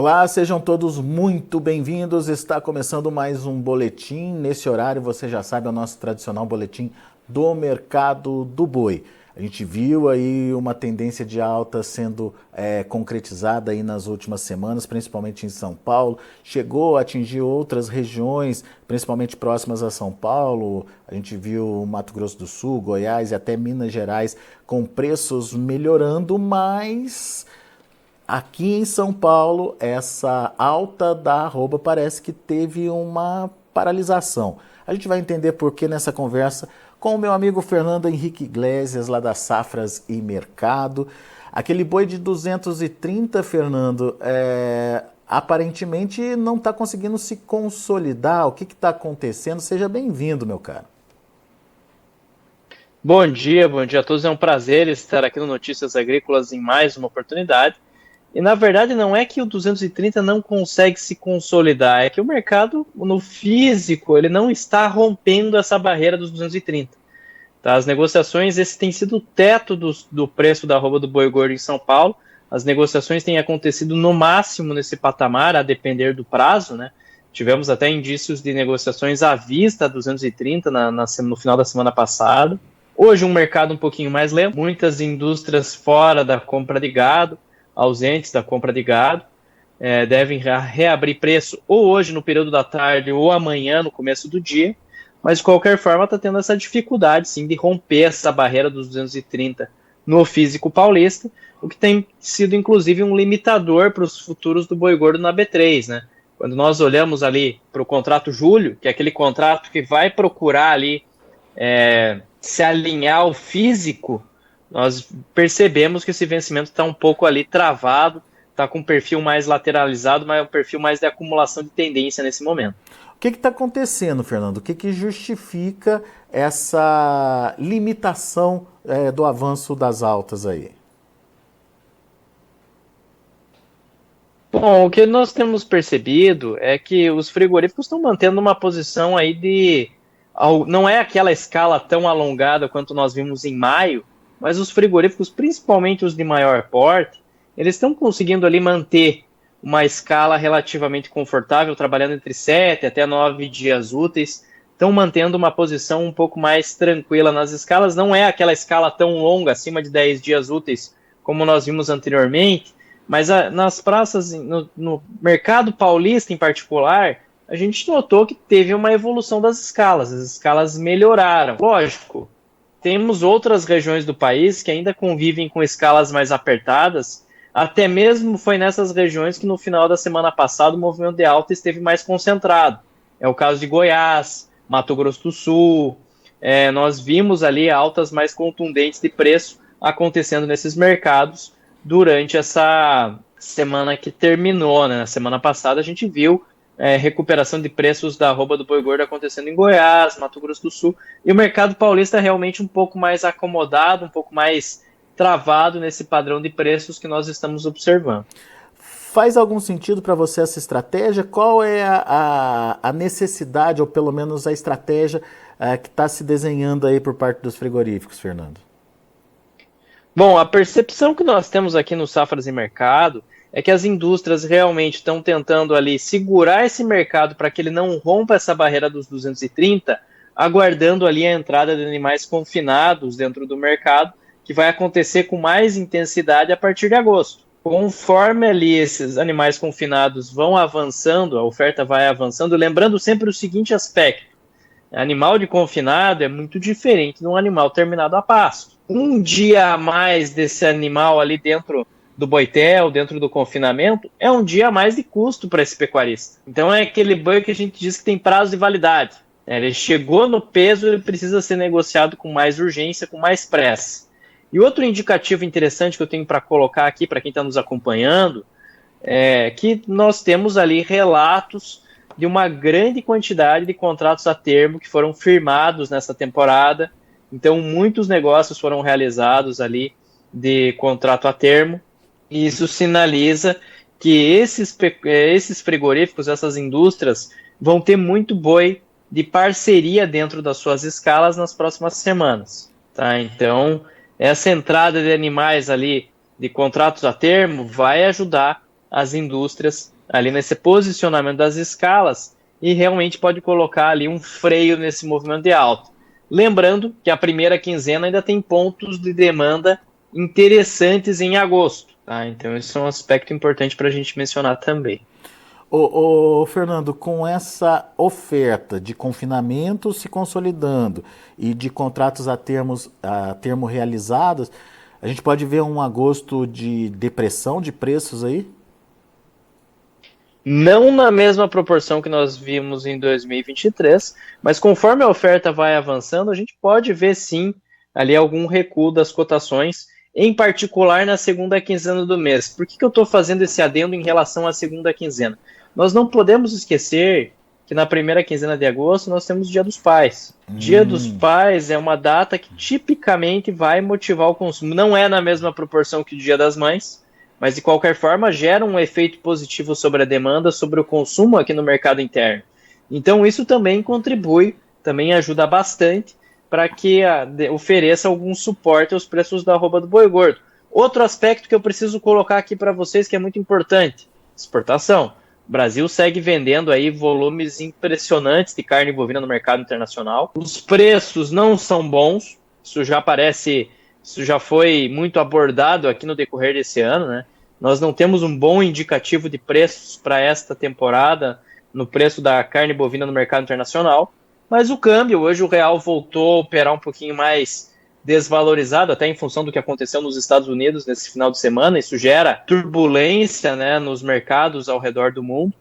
Olá, sejam todos muito bem-vindos. Está começando mais um boletim. Nesse horário, você já sabe, é o nosso tradicional boletim do mercado do boi. A gente viu aí uma tendência de alta sendo concretizada aí nas últimas semanas, principalmente em São Paulo. Chegou a atingir outras regiões, principalmente próximas a São Paulo. A gente viu Mato Grosso do Sul, Goiás e até Minas Gerais com preços melhorando, mas aqui em São Paulo, essa alta da arroba parece que teve uma paralisação. A gente vai entender por que nessa conversa com o meu amigo Fernando Henrique Iglesias, lá da Safras e Mercado. Aquele boi de 230, Fernando, aparentemente não está conseguindo se consolidar. O que está acontecendo? Seja bem-vindo, meu caro. Bom dia a todos. É um prazer estar aqui no Notícias Agrícolas em mais uma oportunidade. E, na verdade, não é que o 230 não consegue se consolidar, é que o mercado, no físico, ele não está rompendo essa barreira dos 230. Tá? As negociações, esse tem sido o teto do preço da arroba do boi gordo em São Paulo. As negociações têm acontecido no máximo nesse patamar, a depender do prazo, né? Tivemos até indícios de negociações à vista a 230 no final da semana passada. Hoje um mercado um pouquinho mais lento, muitas indústrias fora da compra de gado, ausentes da compra de gado, devem reabrir preço ou hoje no período da tarde ou amanhã no começo do dia, mas de qualquer forma está tendo essa dificuldade sim de romper essa barreira dos 230 no físico paulista, o que tem sido inclusive um limitador para os futuros do boi gordo na B3, né? Quando nós olhamos ali para o contrato julho, que é aquele contrato que vai procurar ali se alinhar ao físico, nós percebemos que esse vencimento está um pouco ali travado, está com um perfil mais lateralizado, mas um perfil mais de acumulação de tendência nesse momento. O que está acontecendo, Fernando? O que justifica essa limitação do avanço das altas aí? Bom, o que nós temos percebido é que os frigoríficos estão mantendo uma posição aí não é aquela escala tão alongada quanto nós vimos em maio, mas os frigoríficos, principalmente os de maior porte, eles estão conseguindo ali manter uma escala relativamente confortável, trabalhando entre 7 até 9 dias úteis, estão mantendo uma posição um pouco mais tranquila nas escalas, não é aquela escala tão longa, acima de 10 dias úteis, como nós vimos anteriormente, mas nas praças, no mercado paulista em particular, a gente notou que teve uma evolução das escalas, as escalas melhoraram. Lógico, temos outras regiões do país que ainda convivem com escalas mais apertadas, até mesmo foi nessas regiões que no final da semana passada o movimento de alta esteve mais concentrado. É o caso de Goiás, Mato Grosso do Sul, nós vimos ali altas mais contundentes de preço acontecendo nesses mercados durante essa semana que terminou, né? Na semana passada a gente viu recuperação de preços da arroba do boi gordo acontecendo em Goiás, Mato Grosso do Sul, e o mercado paulista é realmente um pouco mais acomodado, um pouco mais travado nesse padrão de preços que nós estamos observando. Faz algum sentido para você essa estratégia? Qual é a necessidade, ou pelo menos a estratégia que está se desenhando aí por parte dos frigoríficos, Fernando? Bom, a percepção que nós temos aqui no Safras e Mercado é que as indústrias realmente estão tentando ali segurar esse mercado para que ele não rompa essa barreira dos 230, aguardando ali a entrada de animais confinados dentro do mercado, que vai acontecer com mais intensidade a partir de agosto. Conforme ali esses animais confinados vão avançando, a oferta vai avançando, lembrando sempre o seguinte aspecto: animal de confinado é muito diferente de um animal terminado a pasto. Um dia a mais desse animal ali dentro do boitel, dentro do confinamento, é um dia a mais de custo para esse pecuarista. Então é aquele boi que a gente diz que tem prazo de validade. Ele chegou no peso, ele precisa ser negociado com mais urgência, com mais pressa. E outro indicativo interessante que eu tenho para colocar aqui para quem está nos acompanhando é que nós temos ali relatos de uma grande quantidade de contratos a termo que foram firmados nessa temporada. Então, muitos negócios foram realizados ali de contrato a termo. E isso sinaliza que esses frigoríficos, essas indústrias, vão ter muito boi de parceria dentro das suas escalas nas próximas semanas. Tá? Então, essa entrada de animais ali de contratos a termo vai ajudar as indústrias ali nesse posicionamento das escalas e realmente pode colocar ali um freio nesse movimento de alta. Lembrando que a primeira quinzena ainda tem pontos de demanda interessantes em agosto, tá? Então esse é um aspecto importante para a gente mencionar também. Fernando, com essa oferta de confinamento se consolidando e de contratos a termo realizados, a gente pode ver um agosto de depressão de preços aí? Não na mesma proporção que nós vimos em 2023, mas conforme a oferta vai avançando, a gente pode ver sim ali algum recuo das cotações, em particular na segunda quinzena do mês. Por que eu estou fazendo esse adendo em relação à segunda quinzena? Nós não podemos esquecer que na primeira quinzena de agosto nós temos o Dia dos Pais. Dia dos Pais é uma data que tipicamente vai motivar o consumo. Não é na mesma proporção que o Dia das Mães, mas de qualquer forma gera um efeito positivo sobre a demanda, sobre o consumo aqui no mercado interno. Então isso também contribui, também ajuda bastante para que ofereça algum suporte aos preços da arroba do boi gordo. Outro aspecto que eu preciso colocar aqui para vocês que é muito importante, exportação. O Brasil segue vendendo aí volumes impressionantes de carne bovina no mercado internacional. Os preços não são bons, isso já foi muito abordado aqui no decorrer desse ano, né? Nós não temos um bom indicativo de preços para esta temporada no preço da carne bovina no mercado internacional, mas o câmbio, hoje o real voltou a operar um pouquinho mais desvalorizado, até em função do que aconteceu nos Estados Unidos nesse final de semana. Isso gera turbulência, né, nos mercados ao redor do mundo.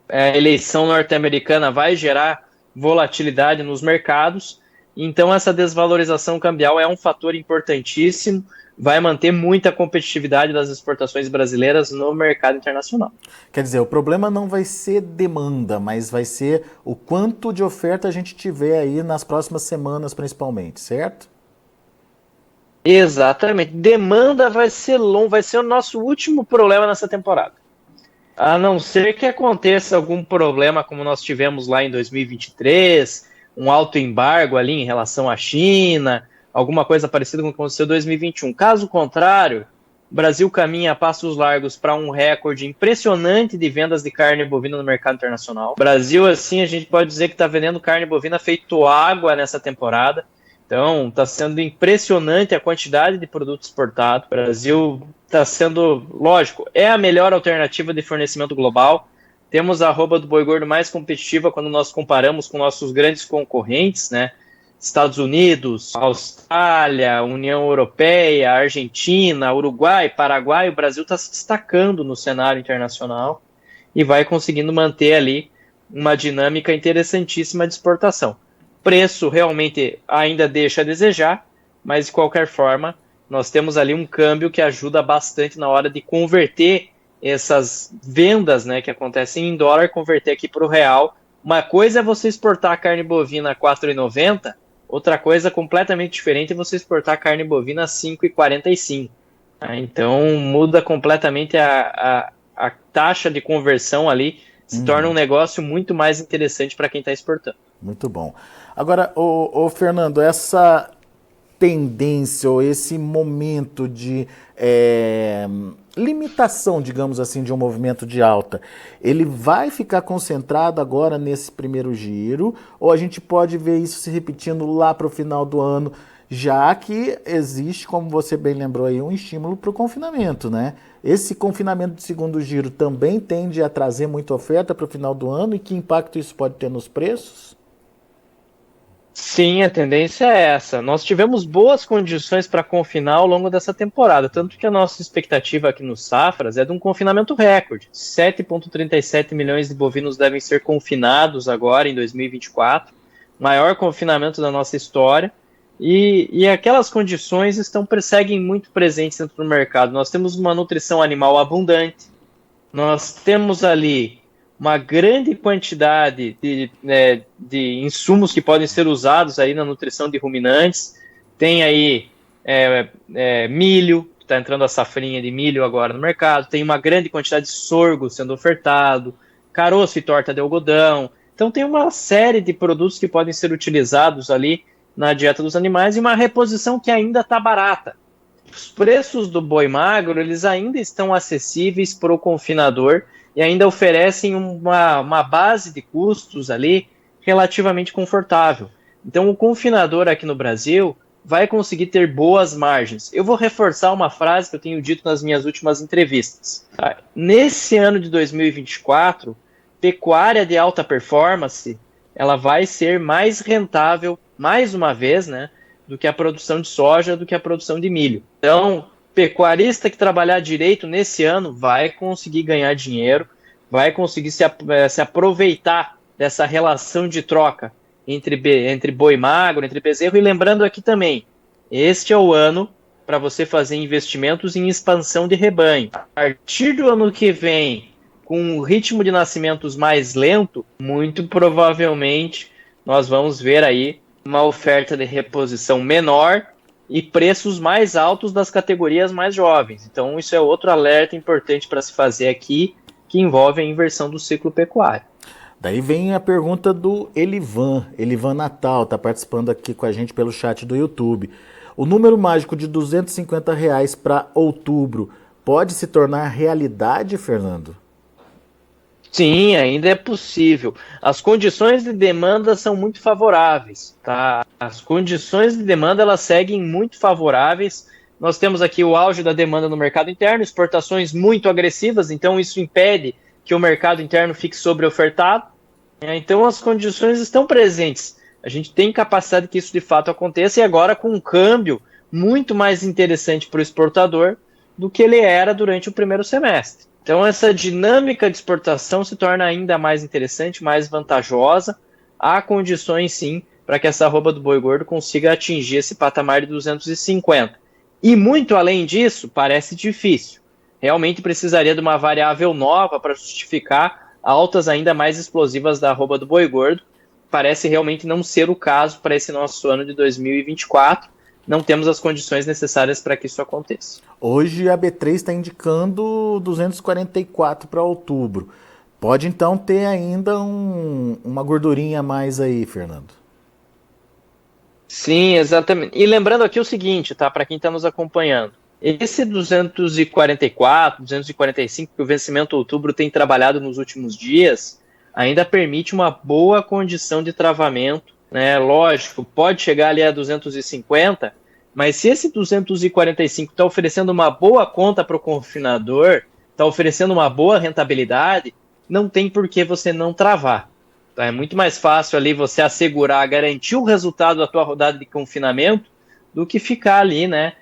A eleição norte-americana vai gerar volatilidade nos mercados, então essa desvalorização cambial é um fator importantíssimo, vai manter muita competitividade das exportações brasileiras no mercado internacional. Quer dizer, o problema não vai ser demanda, mas vai ser o quanto de oferta a gente tiver aí nas próximas semanas, principalmente, certo? Exatamente. Demanda vai ser longo, vai ser o nosso último problema nessa temporada. A não ser que aconteça algum problema como nós tivemos lá em 2023, um alto embargo ali em relação à China, alguma coisa parecida com o que aconteceu em 2021. Caso contrário, o Brasil caminha a passos largos para um recorde impressionante de vendas de carne bovina no mercado internacional. O Brasil, assim, a gente pode dizer que está vendendo carne bovina feito água nessa temporada. Então, está sendo impressionante a quantidade de produto exportado. O Brasil está sendo, lógico, é a melhor alternativa de fornecimento global. Temos a arroba do boi gordo mais competitiva quando nós comparamos com nossos grandes concorrentes, né? Estados Unidos, Austrália, União Europeia, Argentina, Uruguai, Paraguai. O Brasil está se destacando no cenário internacional e vai conseguindo manter ali uma dinâmica interessantíssima de exportação. Preço realmente ainda deixa a desejar, mas de qualquer forma, nós temos ali um câmbio que ajuda bastante na hora de converter essas vendas, né, que acontecem em dólar, converter aqui para o real. Uma coisa é você exportar carne bovina a R$ 4,90, outra coisa completamente diferente é você exportar carne bovina a R$ 5,45. Então muda completamente a taxa de conversão ali, se torna um negócio muito mais interessante para quem está exportando. Muito bom. Agora, Fernando, essa tendência ou esse momento de limitação, digamos assim, de um movimento de alta, ele vai ficar concentrado agora nesse primeiro giro, ou a gente pode ver isso se repetindo lá para o final do ano, já que existe, como você bem lembrou aí, um estímulo para o confinamento, né? Esse confinamento de segundo giro também tende a trazer muita oferta para o final do ano, e que impacto isso pode ter nos preços? Sim, a tendência é essa. Nós tivemos boas condições para confinar ao longo dessa temporada, tanto que a nossa expectativa aqui no Safras é de um confinamento recorde. 7,37 milhões de bovinos devem ser confinados agora em 2024, maior confinamento da nossa história, e aquelas condições seguem muito presentes dentro do mercado. Nós temos uma nutrição animal abundante, nós temos ali uma grande quantidade de insumos que podem ser usados aí na nutrição de ruminantes. Tem aí milho, está entrando a safrinha de milho agora no mercado, tem uma grande quantidade de sorgo sendo ofertado, caroço e torta de algodão. Então tem uma série de produtos que podem ser utilizados ali na dieta dos animais e uma reposição que ainda está barata. Os preços do boi magro, eles ainda estão acessíveis para o confinador, e ainda oferecem uma base de custos ali relativamente confortável. Então, o confinador aqui no Brasil vai conseguir ter boas margens. Eu vou reforçar uma frase que eu tenho dito nas minhas últimas entrevistas. Tá? Nesse ano de 2024, pecuária de alta performance, ela vai ser mais rentável, mais uma vez, né, do que a produção de soja, do que a produção de milho. Então, pecuarista que trabalhar direito nesse ano vai conseguir ganhar dinheiro, vai conseguir se aproveitar dessa relação de troca entre boi magro, entre bezerro, e lembrando aqui também, este é o ano para você fazer investimentos em expansão de rebanho. A partir do ano que vem, com um ritmo de nascimentos mais lento, muito provavelmente nós vamos ver aí uma oferta de reposição menor e preços mais altos das categorias mais jovens. Então isso é outro alerta importante para se fazer aqui, que envolve a inversão do ciclo pecuário. Daí vem a pergunta do Elivan Natal, está participando aqui com a gente pelo chat do YouTube. O número mágico de R$ 250 para outubro pode se tornar realidade, Fernando? Sim, ainda é possível. As condições de demanda são muito favoráveis, tá? As condições de demanda elas seguem muito favoráveis. Nós temos aqui o auge da demanda no mercado interno, exportações muito agressivas, então isso impede que o mercado interno fique sobreofertado. Então as condições estão presentes. A gente tem capacidade que isso de fato aconteça, e agora com um câmbio muito mais interessante para o exportador do que ele era durante o primeiro semestre. Então essa dinâmica de exportação se torna ainda mais interessante, mais vantajosa. Há condições sim para que essa arroba do boi gordo consiga atingir esse patamar de 250. E muito além disso, parece difícil. Realmente precisaria de uma variável nova para justificar altas ainda mais explosivas da arroba do boi gordo. Parece realmente não ser o caso para esse nosso ano de 2024. Não temos as condições necessárias para que isso aconteça. Hoje a B3 está indicando 244 para outubro. Pode então ter ainda uma gordurinha a mais aí, Fernando? Sim, exatamente. E lembrando aqui o seguinte, tá? Para quem está nos acompanhando. Esse 244, 245 que o vencimento outubro tem trabalhado nos últimos dias, ainda permite uma boa condição de travamento, né? Lógico, pode chegar ali a 250, mas se esse 245 está oferecendo uma boa conta para o confinador, está oferecendo uma boa rentabilidade, não tem por que você não travar. Tá? É muito mais fácil ali você assegurar, garantir o resultado da tua rodada de confinamento do que ficar ali, né?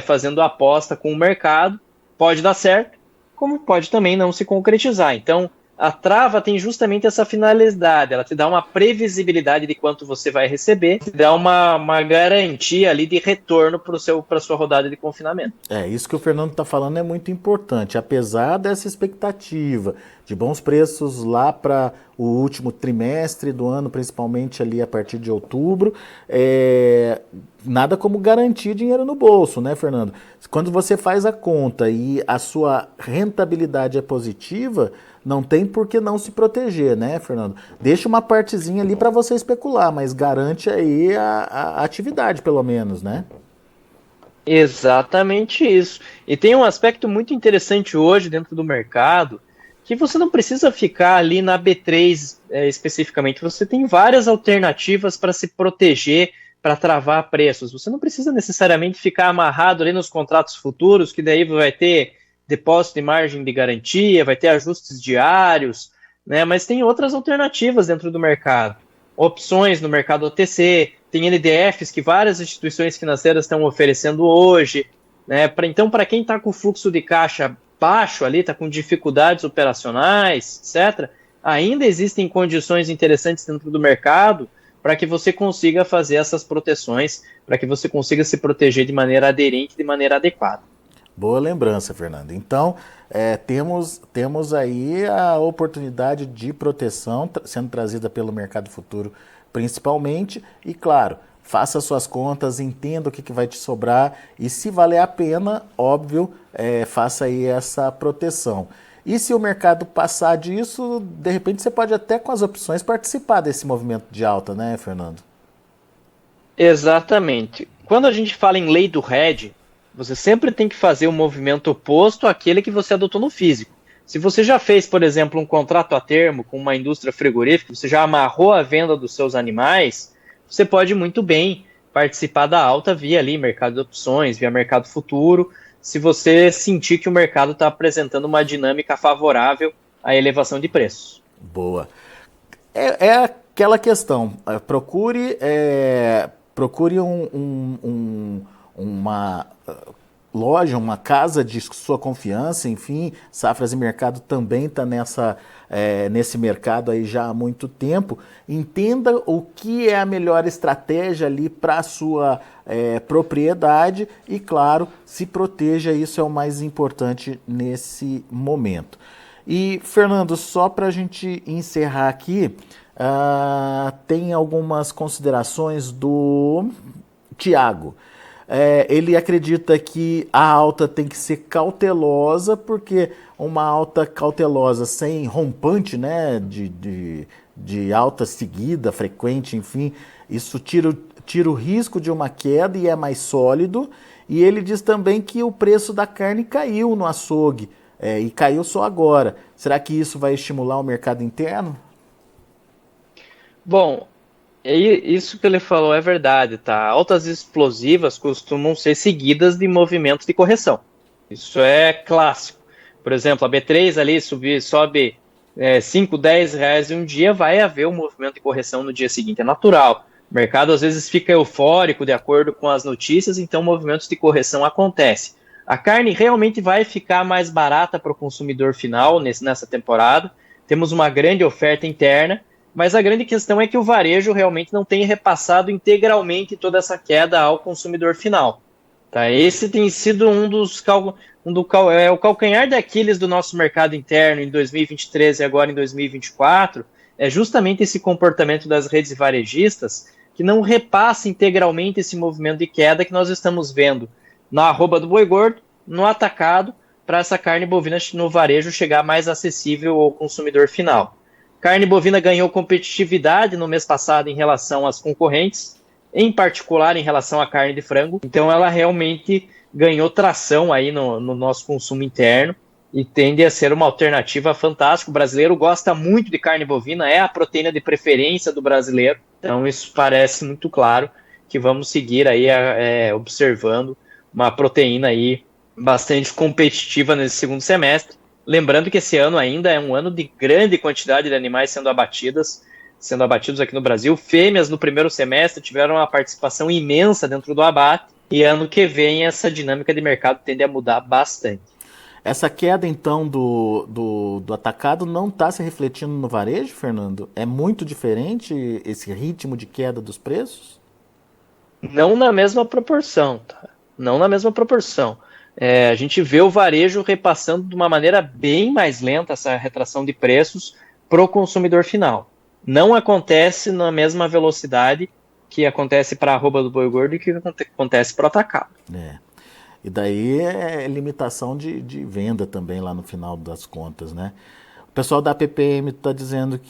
Fazendo aposta com o mercado. Pode dar certo, como pode também não se concretizar. Então, a trava tem justamente essa finalidade, ela te dá uma previsibilidade de quanto você vai receber, te dá uma garantia ali de retorno para a sua rodada de confinamento. Isso que o Fernando está falando é muito importante. Apesar dessa expectativa de bons preços lá para o último trimestre do ano, principalmente ali a partir de outubro, nada como garantir dinheiro no bolso, né, Fernando? Quando você faz a conta e a sua rentabilidade é positiva, não tem por que não se proteger, né, Fernando? Deixa uma partezinha ali para você especular, mas garante aí a atividade, pelo menos, né? Exatamente isso. E tem um aspecto muito interessante hoje dentro do mercado, que você não precisa ficar ali na B3 especificamente. Você tem várias alternativas para se proteger, para travar preços. Você não precisa necessariamente ficar amarrado ali nos contratos futuros, que daí vai ter depósito de margem de garantia, vai ter ajustes diários, né? Mas tem outras alternativas dentro do mercado. Opções no mercado OTC, tem NDFs que várias instituições financeiras estão oferecendo hoje, né? Então, para quem está com o fluxo de caixa baixo ali, está com dificuldades operacionais, etc., ainda existem condições interessantes dentro do mercado para que você consiga fazer essas proteções, para que você consiga se proteger de maneira aderente, de maneira adequada. Boa lembrança, Fernando. Então, temos aí a oportunidade de proteção sendo trazida pelo mercado futuro, principalmente. E, claro, faça suas contas, entenda o que vai te sobrar e, se valer a pena, óbvio, faça aí essa proteção. E se o mercado passar disso, de repente você pode até com as opções participar desse movimento de alta, né, Fernando? Exatamente. Quando a gente fala em lei do hedge, você sempre tem que fazer o movimento oposto àquele que você adotou no físico. Se você já fez, por exemplo, um contrato a termo com uma indústria frigorífica, você já amarrou a venda dos seus animais, você pode muito bem participar da alta via ali mercado de opções, via mercado futuro, se você sentir que o mercado está apresentando uma dinâmica favorável à elevação de preços. Boa. É aquela questão, procure uma loja, uma casa de sua confiança, enfim, Safras e Mercado também está nesse mercado aí já há muito tempo. Entenda o que é a melhor estratégia ali para a sua propriedade e, claro, se proteja, isso é o mais importante nesse momento. E, Fernando, só para a gente encerrar aqui, tem algumas considerações do Tiago. Ele acredita que a alta tem que ser cautelosa, porque uma alta cautelosa sem rompante, né, de alta seguida, frequente, enfim, isso tira o risco de uma queda e é mais sólido. E ele diz também que o preço da carne caiu no açougue, e caiu só agora. Será que isso vai estimular o mercado interno? Bom, isso que ele falou é verdade, tá? Altas explosivas costumam ser seguidas de movimentos de correção. Isso é clássico. Por exemplo, a B3 ali sobe 5, 10 reais em um dia, vai haver um movimento de correção no dia seguinte, é natural. O mercado às vezes fica eufórico de acordo com as notícias, então movimentos de correção acontecem. A carne realmente vai ficar mais barata para o consumidor final nessa temporada. Temos uma grande oferta interna, mas a grande questão é que o varejo realmente não tem repassado integralmente toda essa queda ao consumidor final. Tá? Esse tem sido o calcanhar de Aquiles do nosso mercado interno em 2023 e agora em 2024, é justamente esse comportamento das redes varejistas que não repassa integralmente esse movimento de queda que nós estamos vendo na arroba do boi gordo, no atacado, para essa carne bovina no varejo chegar mais acessível ao consumidor final. Carne bovina ganhou competitividade no mês passado em relação às concorrentes, em particular em relação à carne de frango. Então ela realmente ganhou tração aí no nosso consumo interno e tende a ser uma alternativa fantástica. O brasileiro gosta muito de carne bovina, é a proteína de preferência do brasileiro. Então isso parece muito claro que vamos seguir aí observando uma proteína aí bastante competitiva nesse segundo semestre. Lembrando que esse ano ainda é um ano de grande quantidade de animais sendo abatidos aqui no Brasil. Fêmeas no primeiro semestre tiveram uma participação imensa dentro do abate, e ano que vem essa dinâmica de mercado tende a mudar bastante. Essa queda, então, do atacado não está se refletindo no varejo, Fernando? É muito diferente esse ritmo de queda dos preços? Não na mesma proporção, tá? Não na mesma proporção. A gente vê o varejo repassando de uma maneira bem mais lenta essa retração de preços para o consumidor final. Não acontece na mesma velocidade que acontece para a arroba do boi gordo e que acontece para o atacado. E daí é limitação de venda também lá no final das contas, né? O pessoal da PPM está dizendo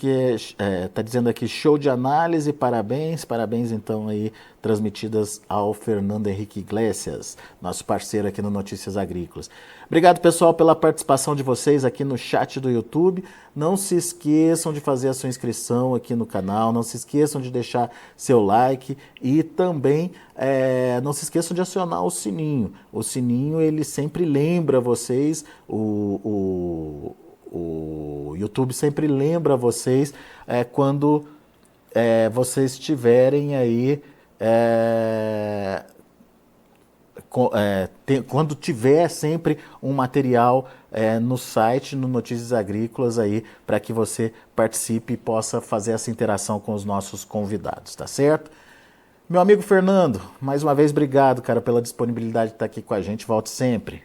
tá dizendo aqui show de análise, parabéns então aí transmitidas ao Fernando Henrique Iglesias, nosso parceiro aqui no Notícias Agrícolas. Obrigado, pessoal, pela participação de vocês aqui no chat do YouTube. Não se esqueçam de fazer a sua inscrição aqui no canal, não se esqueçam de deixar seu like e também não se esqueçam de acionar o sininho. O sininho, ele sempre lembra vocês, o YouTube sempre lembra vocês quando vocês tiverem aí, quando tiver sempre um material no site, no Notícias Agrícolas aí, para que você participe e possa fazer essa interação com os nossos convidados, tá certo? Meu amigo Fernando, mais uma vez obrigado, cara, pela disponibilidade de estar aqui com a gente, volte sempre.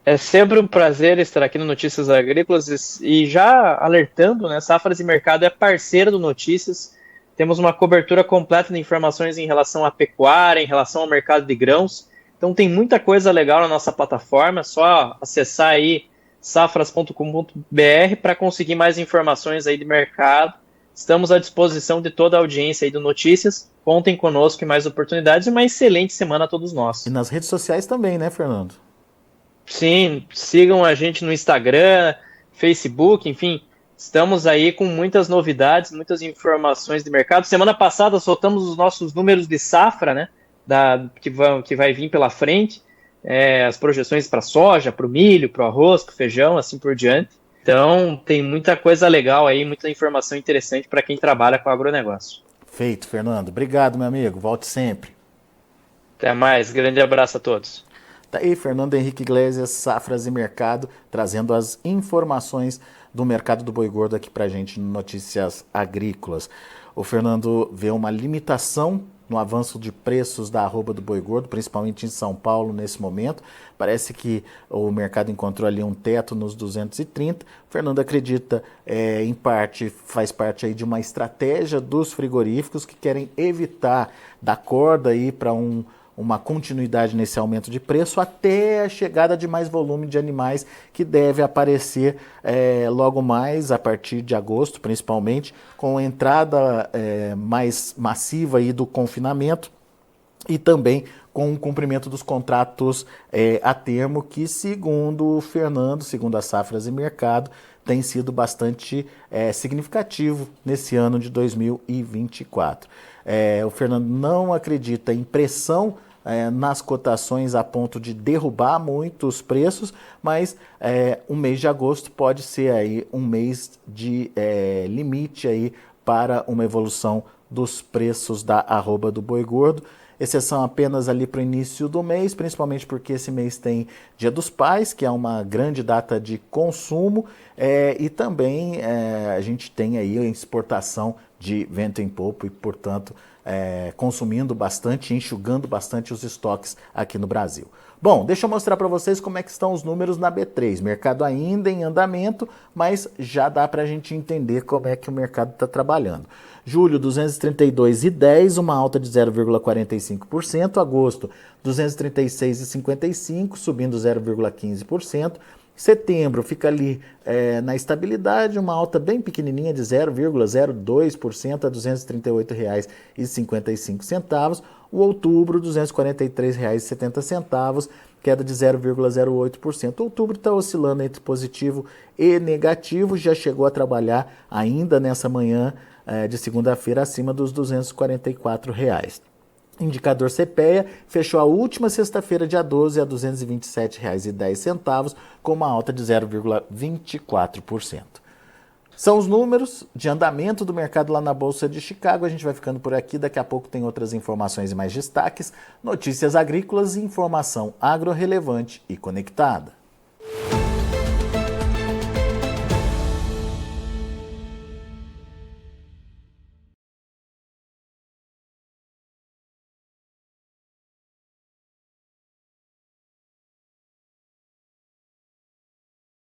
É sempre um prazer estar aqui no Notícias Agrícolas e já alertando, né, Safras e Mercado é parceiro do Notícias, temos uma cobertura completa de informações em relação à pecuária, em relação ao mercado de grãos, então tem muita coisa legal na nossa plataforma, é só acessar aí safras.com.br para conseguir mais informações aí de mercado. Estamos à disposição de toda a audiência aí do Notícias, contem conosco em mais oportunidades e uma excelente semana a todos nós. E nas redes sociais também, né, Fernando? Sim, sigam a gente no Instagram, Facebook, enfim, estamos aí com muitas novidades, muitas informações de mercado. Semana passada soltamos os nossos números de safra, né? Que vai vir pela frente, as projeções para soja, para o milho, para o arroz, para o feijão, assim por diante. Então, tem muita coisa legal aí, muita informação interessante para quem trabalha com agronegócio. Feito, Fernando. Obrigado, meu amigo. Volte sempre. Até mais, grande abraço a todos. Tá aí, Fernando Henrique Iglesias, Safras e Mercado, trazendo as informações do mercado do boi gordo aqui pra gente no Notícias Agrícolas. O Fernando vê uma limitação no avanço de preços da arroba do boi gordo, principalmente em São Paulo nesse momento. Parece que o mercado encontrou ali um teto nos 230. O Fernando acredita, em parte, faz parte aí de uma estratégia dos frigoríficos que querem evitar dar corda aí para uma continuidade nesse aumento de preço até a chegada de mais volume de animais que deve aparecer logo mais, a partir de agosto, principalmente, com a entrada mais massiva aí do confinamento e também com o cumprimento dos contratos a termo, que segundo o Fernando, segundo as Safras e Mercado, tem sido bastante significativo nesse ano de 2024. O Fernando não acredita em pressão nas cotações a ponto de derrubar muito os preços, mas o mês de agosto pode ser aí um mês de limite aí para uma evolução dos preços da arroba do boi gordo. Exceção apenas ali para o início do mês, principalmente porque esse mês tem Dia dos Pais, que é uma grande data de consumo, e também a gente tem aí a exportação de vento em polpa e, portanto, consumindo bastante, enxugando bastante os estoques aqui no Brasil. Bom, deixa eu mostrar para vocês como é que estão os números na B3. Mercado ainda em andamento, mas já dá para a gente entender como é que o mercado está trabalhando. Julho, 232,10, uma alta de 0,45%. Agosto, 236,55, subindo 0,15%. Setembro fica ali na estabilidade, uma alta bem pequenininha de 0,02% a R$ 238,55. O outubro, R$ 243,70, queda de 0,08%. Outubro está oscilando entre positivo e negativo, já chegou a trabalhar ainda nessa manhã de segunda-feira acima dos R$ 244. Indicador CPEA fechou a última sexta-feira, dia 12, a R$ 227,10, com uma alta de 0,24%. São os números de andamento do mercado lá na Bolsa de Chicago. A gente vai ficando por aqui. Daqui a pouco tem outras informações e mais destaques, notícias agrícolas e informação agro relevante e conectada.